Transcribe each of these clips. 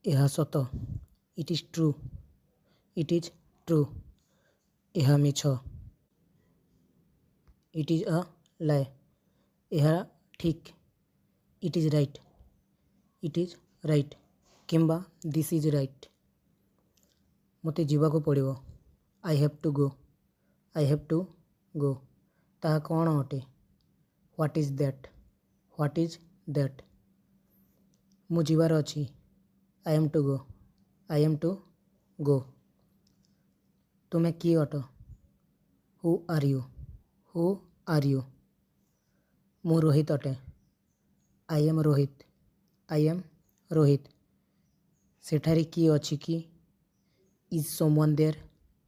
ଏହା ସତ। It is true. It is true. ଏହା ମିଛ। It is a lie. ଏହା ଠିକ୍। It is right. It is right କିମ୍ବା ଦିସ୍ ଇଜ୍ ରାଇଟ୍। ମୋତେ ଯିବାକୁ ପଡ଼ିବ। I have to go. I have to go. ତାହା କ'ଣ ଅଟେ? What is that? What is that? ମୁଁ ଯିବାର ଅଛି। I am to go. I am to go. ତୁମେ କିଏ ଅଟ? Who are you? Who are you? ମୁଁ ରୋହିତ ଅଟେ। I am Rohit. I am Rohit. ସେଠାରେ କିଏ ଅଛି କି? Is someone there?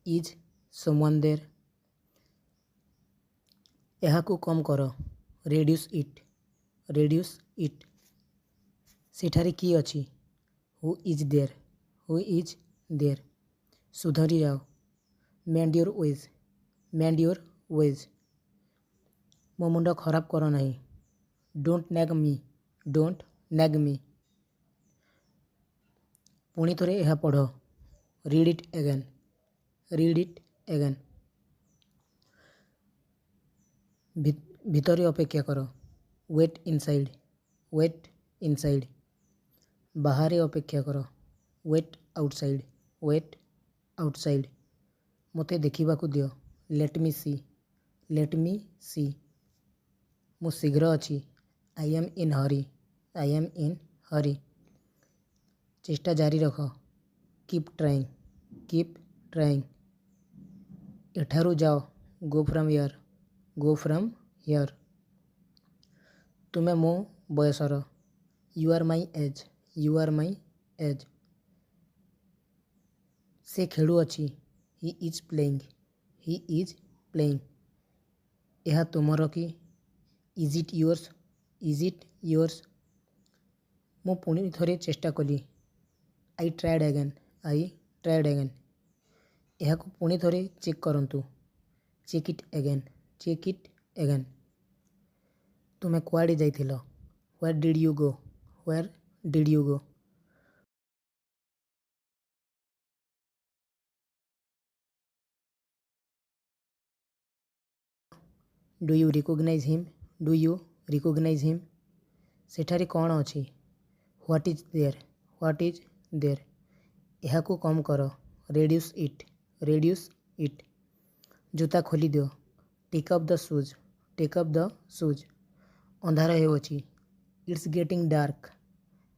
Is someone there? ଏହାକୁ କମ୍ କର। Reduce it. ରେଡ୍ୟୁସ୍ ଇଟ୍। ସେଠାରେ କିଏ ଅଛି? Who is there? Who is there? ସୁଧରି ଯାଅ। Mend your ways. Mend your ways. ମୋ ମୁଣ୍ଡ ଖରାପ କର ନାହିଁ। ଡୋଣ୍ଟ ନାଗ୍ ମି। ଡୋଣ୍ଟ ନାଗ୍ ମି। ପୁଣି ଥରେ ଏହା ପଢ଼। Read it again. Read it again. ଭିତରେ ଅପେକ୍ଷା କର। Wait inside. Wait inside. ବାହାରେ ଅପେକ୍ଷା କର। Wait outside. Wait outside. ମୋତେ ଦେଖିବାକୁ ଦିଅ। ଲେଟ୍ ମି ସି। ଲେଟ୍ ମି ସି। ମୁଁ ଶୀଘ୍ର ଅଛି। I am in hurry. I am in hurry. ଚେଷ୍ଟା ଜାରି ରଖ। Keep trying. Keep trying. ଏଠାରୁ ଯାଅ। Go from here. Go from here. ତୁମେ ମୋ ବୟସର। You are my age. You are my age. ସେ ଖେଳୁଅଛି। He is playing. He is playing. ଏହା ତୁମର କି? Is it yours. Is it yours. ମୁଁ ପୁଣି ଥରେ ଚେଷ୍ଟା କଲି। I tried again. I tried again. ଏହାକୁ ପୁଣି ଥରେ ଚେକ୍ କରନ୍ତୁ। Check it again. Check it again. ତୁମେ କୁଆଡ଼େ ଯାଇଥିଲ? Where did you go? Where did you go? Do you recognize him? Do you recognize him? ସେଠାରେ କ'ଣ ଅଛି? What is there? What is there? ଏହାକୁ କମ୍ କର। Reduce it. Reduce it. ଜୋତା ଖୋଲିଦିଅ। Take off the shoes. Take off the shoes. ଅନ୍ଧାର ହେଉଅଛି। ଇଟ୍ସ ଗେଟିଂ ଡାର୍କ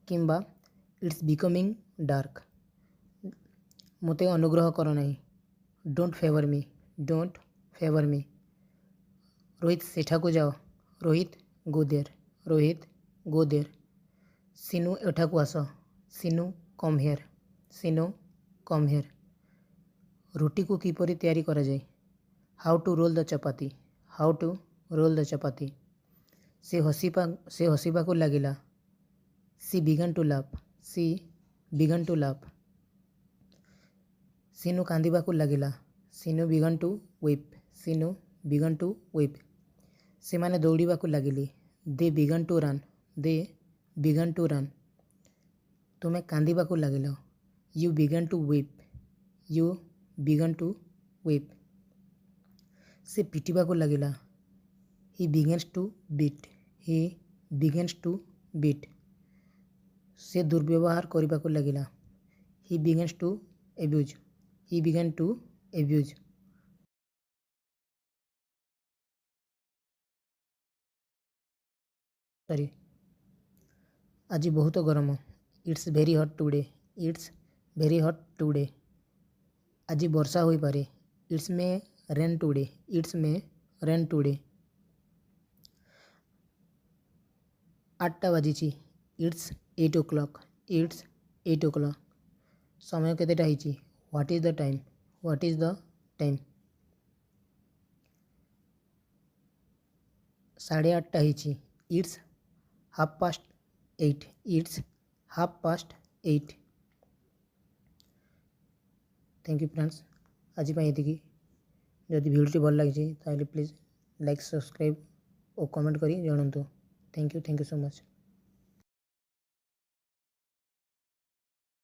କିମ୍ବା ଇଟ୍ସ ବିକମିଂ ଡାର୍କ। ମୋତେ ଅନୁଗ୍ରହ କର ନାହିଁ। Don't favour me. Don't favour ମି। ରୋହିତ ସେଠାକୁ ଯାଅ। Rohit go there. Rohit go there. Sinu ଏଠାକୁ ଆସ। ସିନୁ କମ୍ ହିୟର୍। Sinu com here. ରୁଟିକୁ କିପରି ତିଆରି କରାଯାଏ? How to roll the chapati. How to roll the chapati. ସେ ହସିବାକୁ ଲାଗିଲା। She began to laugh. She began to laugh. Sinu କାନ୍ଦିବାକୁ ଲାଗିଲା। Sinu began to weep. Sinu began to weep. ସେମାନେ ଦୌଡ଼ିବାକୁ ଲାଗିଲେ। They began to run. They began to run. ତୁମେ କାନ୍ଦିବାକୁ ଲାଗିଲ। You began to weep. You began to weep. ସେ ପିଟିବାକୁ ଲାଗିଲା। He begins to beat. He begins to beat. ସେ ଦୁର୍ବ୍ୟବହାର କରିବାକୁ ଲାଗିଲା। He begins to abuse. He began to abuse. Sorry. ଆଜି ବହୁତ ଗରମ। It's very hot today. It's very hot today. ଆଜି ବର୍ଷା ହୋଇପାରେ। It's may rain today. It's may rain today. 8ଟା ବାଜିଛି। It's 8 o'clock। It's 8 o'clock। ସମୟ କେତେଟା ହେଇଛି? What is the time? What is the time? 8:30 ହେଇଛି। It's 8:30। It's 8:30। Thank you friends. ଆଜି ପାଇଁ ଏତିକି। ଯଦି ଭିଡ଼ିଓଟି ଭଲ ଲାଗିଛି ତାହେଲେ ପ୍ଲିଜ୍ ଲାଇକ୍ ସବସ୍କ୍ରାଇବ୍ ଓ କମେଣ୍ଟ କରି ଜଣାନ୍ତୁ। Thank you so much.